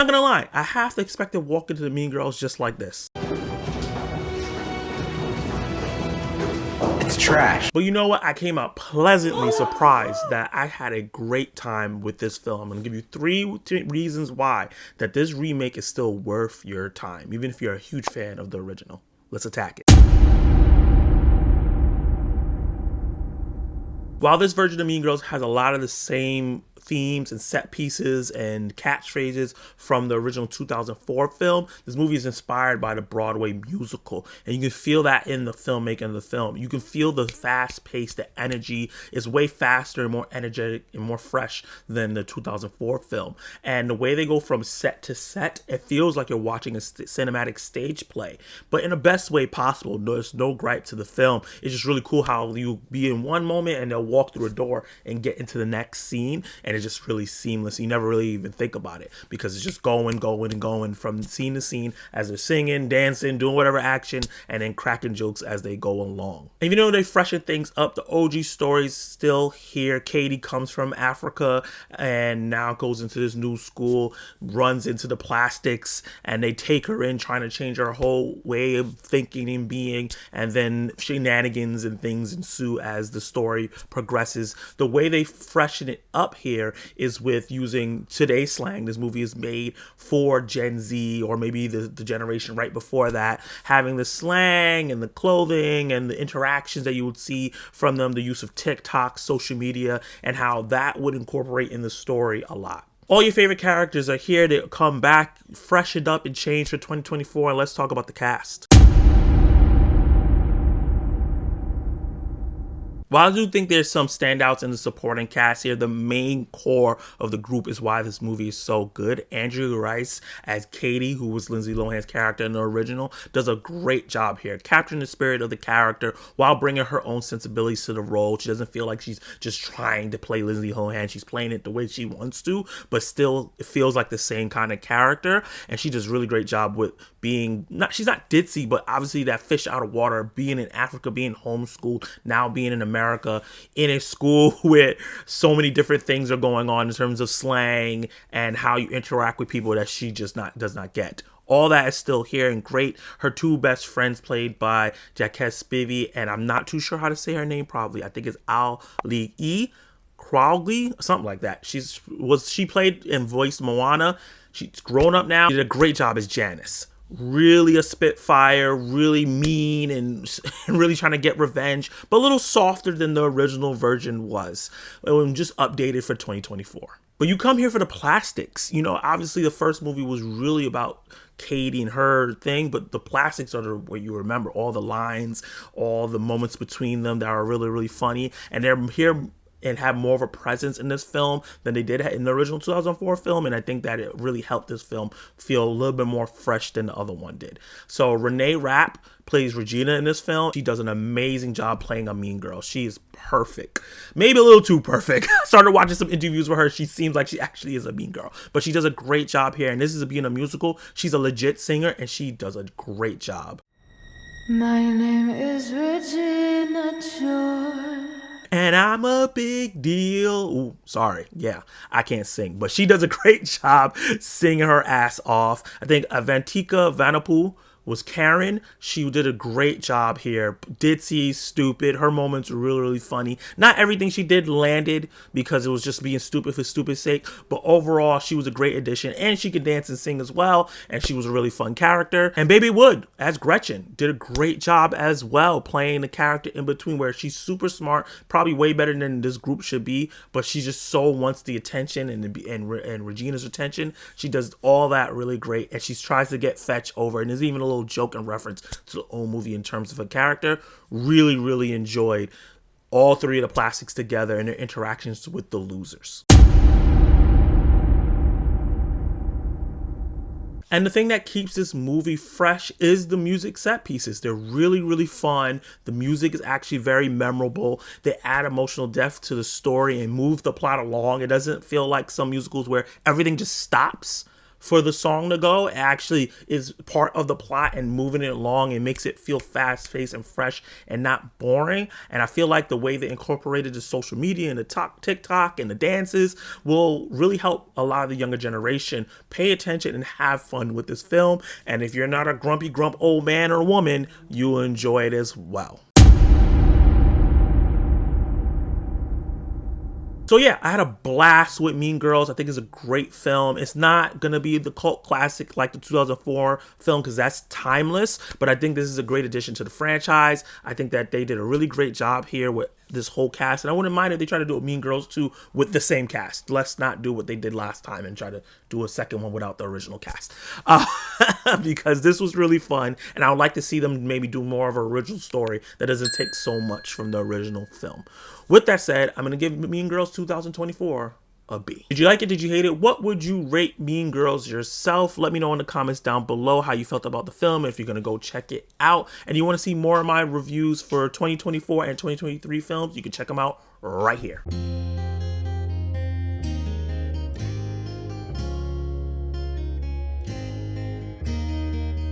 I'm not gonna lie, I half expected Walk into the Mean Girls just like this. It's trash. But you know what? I came out pleasantly surprised that I had a great time with this film. I'm going to give you three reasons why that this remake is still worth your time, even if you're a huge fan of the original. Let's attack it. While this version of Mean Girls has a lot of the same themes and set pieces and catchphrases from the original 2004 film, this movie is inspired by the Broadway musical, and you can feel that in the filmmaking of the film. You can feel the fast pace, the energy is way faster and more energetic and more fresh than the 2004 film, and the way they go from set to set, it feels like you're watching a cinematic stage play, but in the best way possible. There's no gripe to the film. It's just really cool how you be in one moment and they'll walk through a door and get into the next scene, and it's just really seamless. You never really even think about it because it's just going from scene to scene as they're singing, dancing, doing whatever action, and then cracking jokes as they go along. Even though they freshen things up, the OG story's still here. Cady comes from Africa and now goes into this new school, runs into the plastics, and they take her in, trying to change her whole way of thinking and being, and then shenanigans and things ensue as the story progresses. The way they freshen it up here is with using today's slang. This movie is made for Gen Z, or maybe the generation right before that, having the slang and the clothing and the interactions that you would see from them, the use of TikTok, social media, and how that would incorporate in the story a lot. All your favorite characters are here to come back, freshened up and changed for 2024, and let's talk about the cast. While I do think there's some standouts in the supporting cast here, the main core of the group is why this movie is so good. Andrea Rice as Cady, who was Lindsay Lohan's character in the original, does a great job here, capturing the spirit of the character while bringing her own sensibilities to the role. She doesn't feel like she's just trying to play Lindsay Lohan. She's playing it the way she wants to, but still it feels like the same kind of character. And she does a really great job with being, she's not ditzy, but obviously that fish out of water, being in Africa, being homeschooled, now being in America, in a school where so many different things are going on in terms of slang and how you interact with people that she just does not get. All that is still here and great. Her two best friends played by Jacques Spivey, and I'm not too sure how to say her name probably. I think it's Ali Crowley, something like that. She played and voiced Moana. She's grown up now. She did a great job as Janice. Really a spitfire, really mean, and really trying to get revenge, but a little softer than the original version was. Just updated for 2024. But you come here for the plastics. You know, obviously the first movie was really about Cady and her thing, but the plastics are where you remember all the lines, all the moments between them that are really, really funny. And they're here and have more of a presence in this film than they did in the original 2004 film, and I think that it really helped this film feel a little bit more fresh than the other one did. So Renee Rapp plays Regina in this film. She does an amazing job playing a mean girl. She is perfect. Maybe a little too perfect. Started watching some interviews with her. She seems like she actually is a mean girl, but she does a great job here, and this is being a musical. She's a legit singer, and she does a great job. My name is Regina George. And I'm a big deal. Ooh, sorry. Yeah, I can't sing. But she does a great job singing her ass off. I think Avantika Vanapul was Karen. She did a great job here. Ditzy, stupid. Her moments were really, really funny. Not everything she did landed because it was just being stupid for stupid's sake. But overall, she was a great addition. And she could dance and sing as well. And she was a really fun character. And Baby Wood, as Gretchen, did a great job as well, playing the character in between, where she's super smart, probably way better than this group should be. But she just so wants the attention and Regina's attention. She does all that really great. And she tries to get Fetch over. And there's even a little joke and reference to the old movie in terms of a character. Really, really enjoyed all three of the plastics together and their interactions with the losers. And the thing that keeps this movie fresh is the music set pieces. They're really, really fun. The music is actually very memorable. They add emotional depth to the story and move the plot along. It doesn't feel like some musicals where everything just stops for the song to go. It actually is part of the plot and moving it along and makes it feel fast-paced and fresh and not boring. And I feel like the way they incorporated the social media and the TikTok and the dances will really help a lot of the younger generation pay attention and have fun with this film. And if you're not a grumpy grump old man or woman, you'll enjoy it as well. So yeah, I had a blast with Mean Girls. I think it's a great film. It's not going to be the cult classic like the 2004 film because that's timeless, but I think this is a great addition to the franchise. I think that they did a really great job here with this whole cast, and I wouldn't mind if they try to do a Mean Girls 2 with the same cast. Let's not do what they did last time and try to do a second one without the original cast, because this was really fun, and I would like to see them maybe do more of an original story that doesn't take so much from the original film. With that said, I'm going to give Mean Girls 2024 a B. Did you like it? Did you hate it? What would you rate Mean Girls yourself? Let me know in the comments down below how you felt about the film, if you're going to go check it out. And you want to see more of my reviews for 2024 and 2023 films, you can check them out right here.